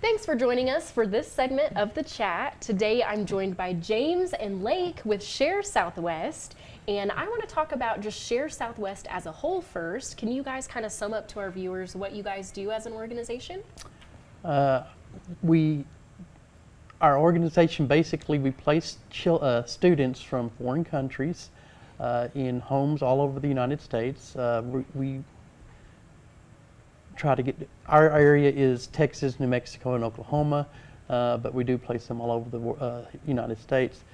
Thanks for joining us for this segment of the chat. Today I'm joined by James and Lake with Share Southwest, and I want to talk about just Share Southwest as a whole first. Can you guys kind of sum up to our viewers what you guys do as an organization? Our organization, basically we place students from foreign countries in homes all over the United States. We try to get, our area is Texas, New Mexico, and Oklahoma, but we do place them all over the United States.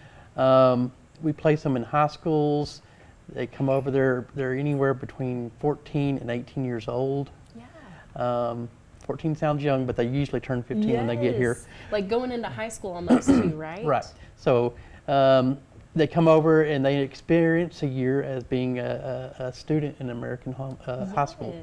We place them in high schools. They come over there, they're anywhere between 14 and 18 years old. Yeah. 14 sounds young, but they usually turn 15 when they get here. Like going into high school almost too, right? Right. So they come over and they experience a year as being a student in American high school.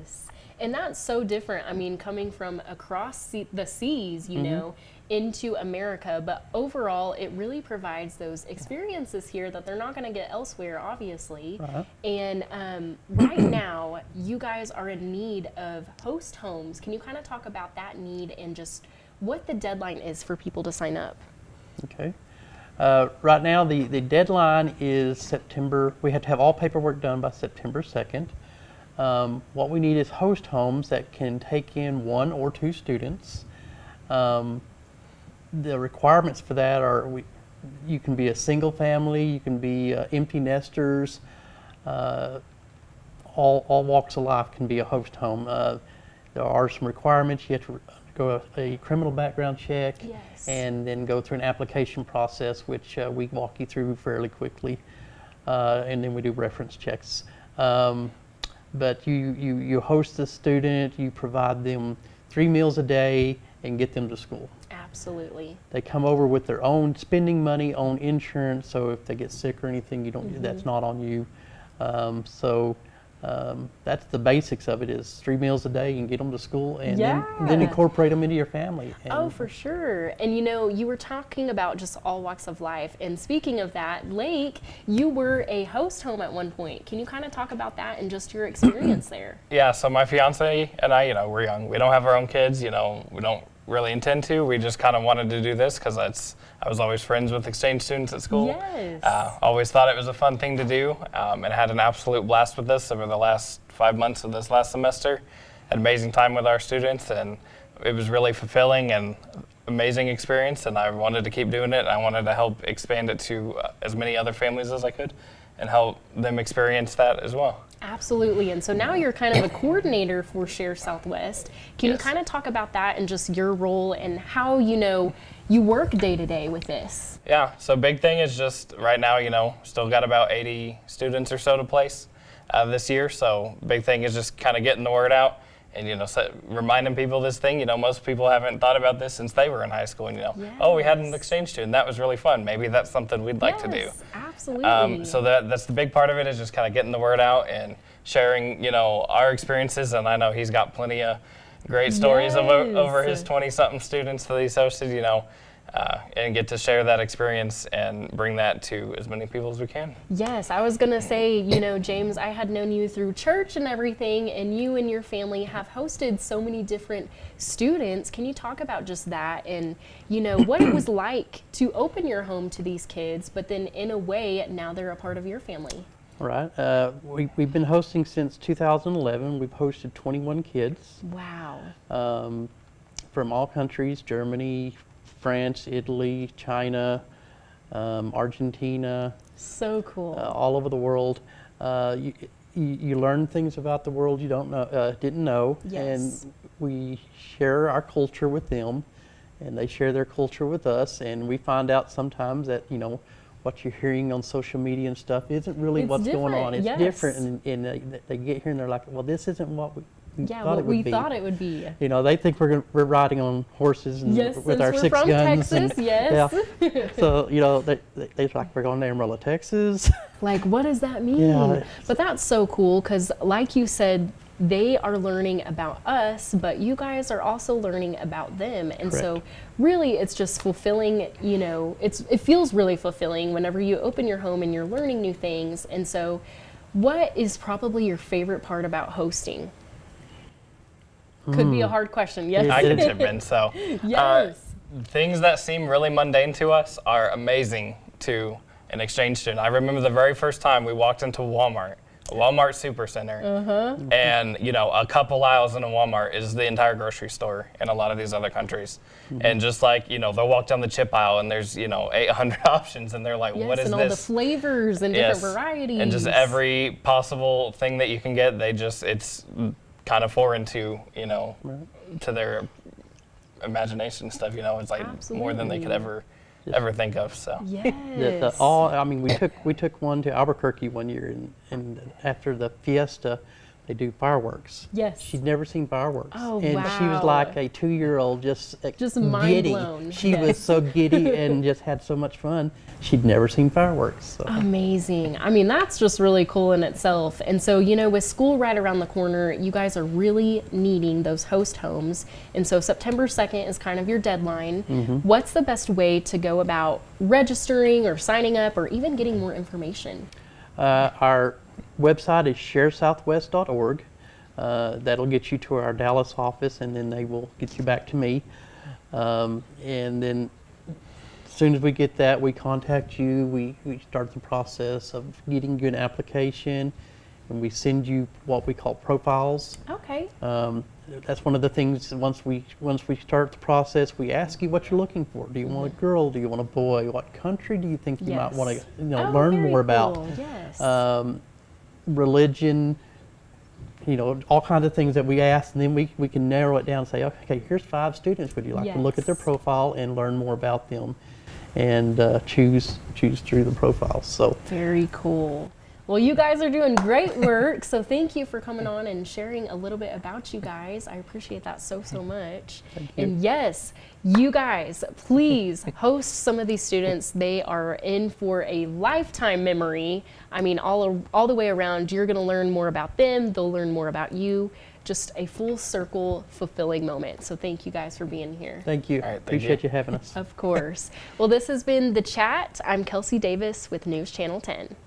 And that's so different. I mean, coming from across the seas, you know, into America, but overall it really provides those experiences here that they're not going to get elsewhere, obviously. And right now you guys are in need of host homes. Can you kind of talk about that need and just what the deadline is for people to sign up? Okay. Right now the deadline is September. We have to have all paperwork done by September 2nd. What we need is host homes that can take in 1 or 2 students. The requirements for that are you can be a single family, you can be empty nesters, all walks of life can be a host home. There are some requirements. You have to go a criminal background check, and then go through an application process, which we walk you through fairly quickly, and then we do reference checks. But you host the student, you provide them 3 meals a day and get them to school. Absolutely. They come over with their own spending money, own insurance, so if they get sick or anything, you don't, that's not on you. That's the basics of it, is 3 meals a day and get them to school, and then incorporate them into your family. Oh, for sure. And you know, you were talking about just all walks of life. And speaking of that, Lake, you were a host home at one point. Can you kind of talk about that and just your experience there? Yeah, so my fiance and I, we're young. We don't have our own kids, we don't really intend to. We just kind of wanted to do this because I was always friends with exchange students at school. Yes. Always thought it was a fun thing to do, and had an absolute blast with this over the last 5 months of this last semester. Had an amazing time with our students, and it was really fulfilling and amazing experience, and I wanted to keep doing it. I wanted to help expand it to as many other families as I could and help them experience that as well. Absolutely. And so now you're kind of a coordinator for Share Southwest. Can you kind of talk about that and just your role and how, you work day to day with this? Yeah, so big thing is just right now, still got about 80 students or so to place this year. So big thing is just kind of getting the word out and, reminding people this thing. Most people haven't thought about this since they were in high school. And, oh, we had an exchange student. That was really fun. Maybe that's something we'd like to do. Absolutely. So that's the big part of it, is just kind of getting the word out and sharing, our experiences. And I know he's got plenty of great stories of over his 20-something students that he's hosted, and get to share that experience and bring that to as many people as we can. Yes, I was going to say, James, I had known you through church and everything, and you and your family have hosted so many different students. Can you talk about just that and, what it was like to open your home to these kids, but then in a way, now they're a part of your family? Right. We've been hosting since 2011. We've hosted 21 kids. Wow. From all countries: Germany, France, Italy, China, Argentina. So cool. All over the world. You learn things about the world you didn't know. Yes. And we share our culture with them, and they share their culture with us. And we find out sometimes that what you're hearing on social media and stuff isn't really what's going on. It's different, and they get here and they're like, well, this isn't what we thought it would be. Thought it would be. They think we're riding on horses and with our 6 from guns. Texas, yes. So they're like, we're going to Amarillo, Texas. Like, what does that mean? Yeah. But that's so cool because, like you said, they are learning about us, but you guys are also learning about them. And so really it's just fulfilling, it feels really fulfilling whenever you open your home and you're learning new things. And so what is probably your favorite part about hosting? Could be a hard question. Yes. I can chip in. So, Yes. things that seem really mundane to us are amazing to an exchange student. I remember the very first time we walked into Walmart, a Walmart Supercenter, and a couple aisles in a Walmart is the entire grocery store in a lot of these other countries. And just like, they'll walk down the chip aisle and there's, 800 options and they're like, Yes, what is and this? all the flavors and different varieties. And just every possible thing that you can get, it's kind of foreign to, to their imagination and stuff, it's like more than they could ever think of. So Yes. We took one to Albuquerque one year, and after the fiesta, they do fireworks. Yes. She'd never seen fireworks. Oh, and she was wow. like a 2-year-old, just mind giddy. blown. She Yes. was so giddy and just had so much fun. She'd never seen fireworks. So. Amazing. I mean, that's just really cool in itself. And so, with school right around the corner, you guys are really needing those host homes. And so September 2nd is kind of your deadline. What's the best way to go about registering or signing up or even getting more information? Our website is sharesouthwest.org. That'll get you to our Dallas office, and then they will get you back to me. And then as soon as we get that, we contact you. We start the process of getting you an application, and we send you what we call profiles. Okay. That's one of the things. Once we start the process, we ask you what you're looking for. Do you want a girl? Do you want a boy? What country do you think you might want to learn more about? Yes. Religion, all kinds of things that we ask, and then we can narrow it down and say, okay, here's 5 students. Would you like to look at their profile and learn more about them, and choose through the profiles? So very cool. Well, you guys are doing great work, so thank you for coming on and sharing a little bit about you guys. I appreciate that so much. Thank you. And yes, you guys, please host some of these students. They are in for a lifetime memory. I mean, all the way around, you're going to learn more about them. They'll learn more about you. Just a full circle, fulfilling moment. So thank you guys for being here. thank you. All right, thank Appreciate you. you having us. Of course. Well, this has been The Chat. I'm Kelsey Davis with News Channel 10.